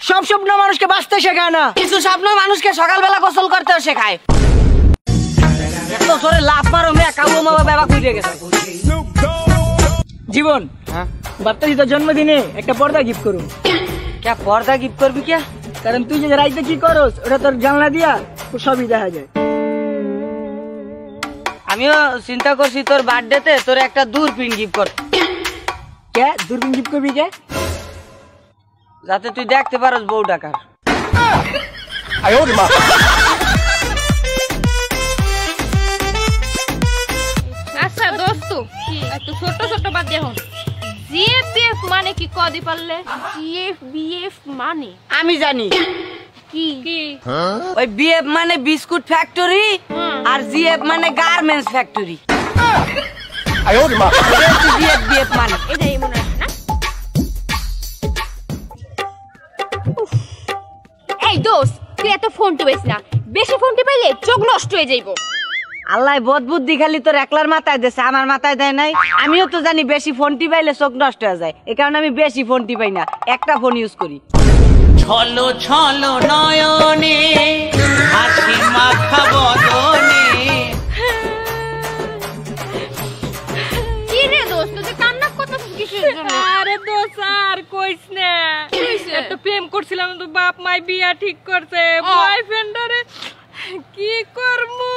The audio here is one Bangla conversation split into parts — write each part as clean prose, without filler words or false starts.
সব স্বপ্ন মানুষকে বাঁচতে শেখায় না, কিছু স্বপ্ন মানুষকে সকালবেলা গোসল করতেও শেখায়। এত সরে লাভ মারো মেয়ে কাবু মাবা বাবা কইরে গেছে। জীবন বার্তারি তো জন্মদিনে একটা পর্দা গিফট করুন। কে পর্দা গিফট করবি কে? কারণ তুই যে রাইতে কি করস ওটা তোর জানলা দিয়া সবই দেখা যায়। আমিও চিন্তা করছি তোর বার্থডেতে তোর একটা দূরবীন গিফট করতে। কে দূরবীন গিফট করবি কে? যাতে তুই দেখতে পারস বউ ডাকার। আচ্ছা দোস্ত একটু ছোট ছোট বাদ দেখুন, জিএফবিএফ মানে কি কদি পারলে? জিএফবিএফ মানে আমি জানি কি? ওই বিএফ মানে বিস্কুট ফ্যাক্টরি আর জিএফ মানে গার্মেন্টস ফ্যাক্টরি। বিএফ মানে এটাই মনে আছে না? এই দোস্ত তুই এত ফোন টিপিস না, বেশি ফোন টিপাইলে চোখ নষ্ট হয়ে যাইবো। আল্লাহ বদ বুদ্ধি খালি তোর একলার মাথায় দেছে, আমার মাথায় দেয় নাই। আমিও তো জানি বেশি ফোন টিপাইলে চোখ নষ্ট হয়ে যায়, এই কারণে আমি বেশি ফোন টিপাই না, একটা ফোন ইউজ করি। ছলো ছলো নয়নে হাসি মাখা বদনে। কি রে দোস্ত তুই কান্না করতেছিস কিসের জন্য? আরে দোস্ত আর কইস না, একটা প্রেম করছিলাম তো বাপ মাই বিয়া ঠিক করছে, বয়ফ্রেন্ডরে কি করমু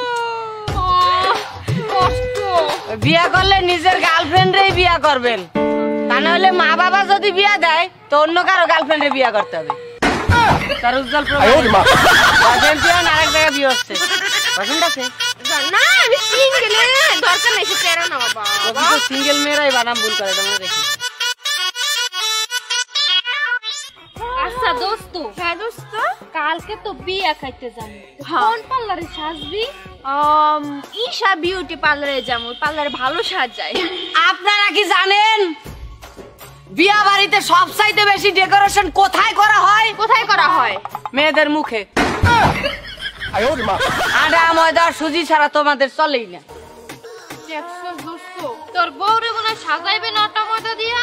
কষ্ট। বিয়া করলে নিজের গার্লফ্রেন্ডেই বিয়া করবেন, তা নাহলে মা বাবা যদি বিয়া দেয় তো অন্য কারো গার্লফ্রেন্ডে বিয়া করতে হবে। তার উজ্জ্বল প্রমাণ আরেক জায়গায় বিয়ে হচ্ছে। পছন্দ আছে না আমি সিঙ্গেল, দরকার নাই সে তেরা না বাবা। সিঙ্গেল মেয়েরাই বানাম ভুল করে, তোমরা দেখি। আচ্ছা দোস্ত, হ্যাঁ দোস্ত কালকে তো বিয়া খাইতে যাবো, কোন পার্লারে সাজবি? ঈশা বিউটি পার্লারে যাবো, পার্লারে ভালো সাজায়। আপনারা কি জানেন বিয়া বাড়িতে সবচাইতে বেশি ডেকোরেশন কোথায় করা হয়? কোথায় করা হয়? মেয়েদের মুখে। আটা ময়দা সুজি ছাড়া তোমাদের চলেই না। তোর বউরে মনে হয় সাজাইবে না আটা ময়দা দিয়া,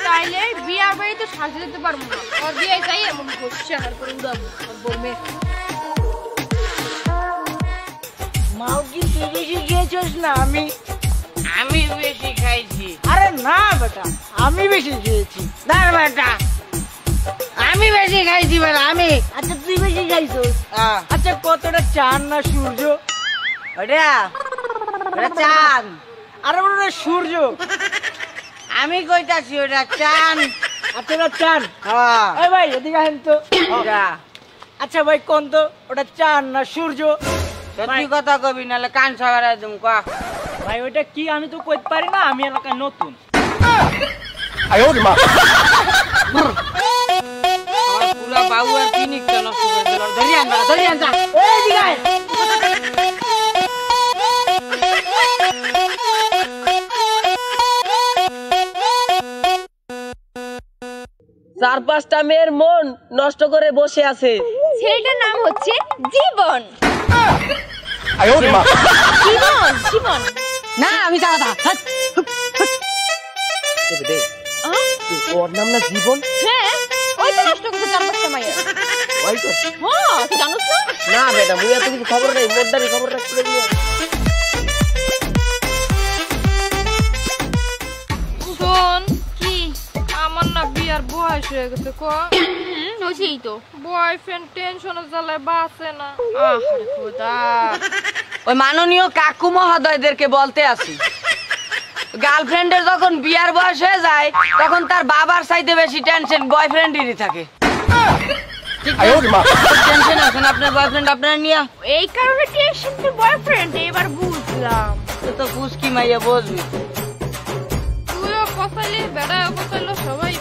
তাইলে বিয়ার বাড়িতে সাজিয়ে দিতে পারবো না। ওর বিয়ে যাই এমন ঘষছে আর করে উড়াবো বলবে। মাও কি তুই বেশি খেয়েছিস না? আমি বেশি খাইছি। আরে না বেটা আমি বেশি খেয়েছি। না বেটা আমি বেশি খাইছি বেটা আমি। আচ্ছা তুই বেশি খাইছিস। আচ্ছা কতটা চাঁদ না সূর্য? ওটা চাঁদ। আরে ওটা সূর্য। আমি কইতাছি ওটা চাঁদ। আচ্ছা ওটা চাঁদ। এই ভাই এদিকে আসেন তো। আচ্ছা ভাই কোন তো ওটা চাঁদ না সূর্য? সত্যি কথা কবি নাহলে কান সাগরে একদম ক। ভাই ওটা কি আমি তো কইতে পারি না, আমি এলাকায় নতুন। পুরা বাবু আর পিনিকটা নষ্ট করে দিল। ধরিয়ান না ধরিয়ান যা। এই দিকে আয়। চার পাঁচটা মেয়ের মন নষ্ট করে বসে আছে, ছেলেটার নাম হচ্ছে জীবন। জীবন জীবন না আমি যা কথা। ওর নাম না জীবন? হ্যাঁ ওই তো নষ্ট করতে চার পাঁচটা মাইয়া। ওই তো হ্যাঁ তুই জানোস না? না বেটা মুই এত কিছু খবর নেই, মোটদারি খবর রাখতে পারি না। শোন কি আমার না বিয়ার বয়স হয়ে গেছে, ক হইছেই তো। বয়ফ্রেন্ড টেনশনে জ্বালায় বাঁচে না। আরে খোদা, ওই মাননীয় কাকু মহোদয়দেরকে বলতে আসি, গার্লফ্রেন্ডের যখন বিয়ার বয়স হয়ে যায় তখন তার বাবার চাইতে বেশি টেনশন বয়ফ্রেন্ডেরই থাকে। টেনশন আছেন আপনার বয়ফ্রেন্ড আপনার নিয়ে, এই কারণে টেনশন তো বয়ফ্রেন্ড। এবার বুঝলাম। তো পুষ্কি মাইয়া বসবি। তুইও ফসাইলি বেড়াও ফসাইলো সবাই